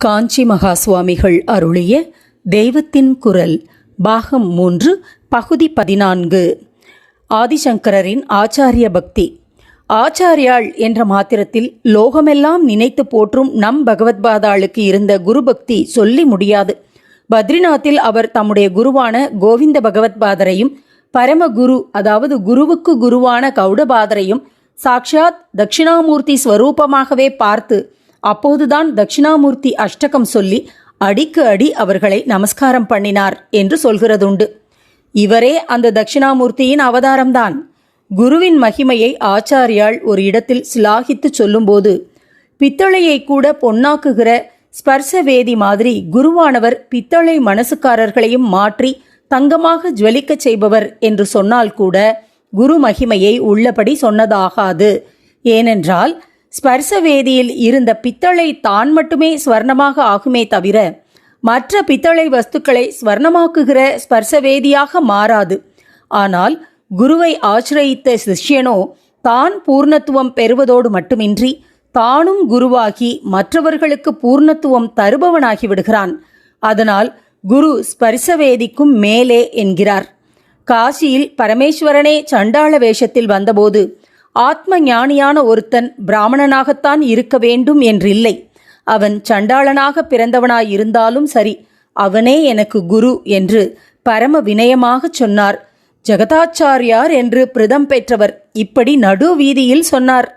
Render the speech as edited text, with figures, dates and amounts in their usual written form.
காஞ்சி மகா சுவாமிகள் அருளிய தெய்வத்தின் குரல் பாகம் 3 பகுதி 14. ஆதிசங்கரரின் ஆச்சாரிய பக்தி. ஆச்சாரியாள் என்ற மாத்திரத்தில் லோகமெல்லாம் நினைத்து போற்றும் நம் பகவத்பாதாளுக்கு இருந்த குரு பக்தி சொல்லி முடியாது. பத்ரிநாத்தில் அவர் தம்முடைய குருவான கோவிந்த பகவத்பாதரையும் பரமகுரு அதாவது குருவுக்கு குருவான கௌடபாதரையும் சாக்ஷாத் தட்சிணாமூர்த்தி ஸ்வரூபமாகவே பார்த்து அப்போதுதான் தட்சிணாமூர்த்தி அஷ்டகம் சொல்லி அடிக்கு அடி அவர்களை நமஸ்காரம் பண்ணினார் என்று சொல்கிறதுண்டு. இவரே அந்த தட்சிணாமூர்த்தியின் அவதாரம்தான். குருவின் மகிமையை ஆச்சாரியாள் ஒரு இடத்தில் சிலாகித்து சொல்லும்போது, பித்தளையை கூட பொன்னாக்குகிற ஸ்பர்சவேதி மாதிரி குருவானவர் பித்தளை மனசுக்காரர்களையும் மாற்றி தங்கமாக ஜுவலிக்கச் செய்பவர் என்று சொன்னால் கூட குரு மகிமையை உள்ளபடி சொன்னதாகாது. ஏனென்றால் ஸ்பர்சவேதியில் இருந்த பித்தளை தான் மட்டுமே ஸ்வர்ணமாக ஆகுமே தவிர மற்ற பித்தளை வஸ்துக்களை ஸ்வர்ணமாக்குகிற ஸ்பர்சவேதியாக மாறாது. ஆனால் குருவை ஆசிரயித்த சிஷ்யனோ தான் பூர்ணத்துவம் பெறுவதோடு மட்டுமின்றி தானும் குருவாகி மற்றவர்களுக்கு பூர்ணத்துவம் தருபவனாகி விடுகிறான். அதனால் குரு ஸ்பர்சவேதிக்கும் மேலே என்கிறார். காசியில் பரமேஸ்வரனே சண்டாள வேஷத்தில் வந்தபோது ஆத்ம ஞானியான ஒருத்தன் பிராமணனாகத்தான் இருக்க வேண்டும் என்றில்லை. அவன் சண்டாளனாக பிறந்தவனாயிருந்தாலும் சரி, அவனே எனக்கு குரு என்று பரம வினயமாகச் சொன்னார். ஜெகதாச்சாரியார் என்று பிரதம் பெற்றவர் இப்படி நடு வீதியில் சொன்னார்.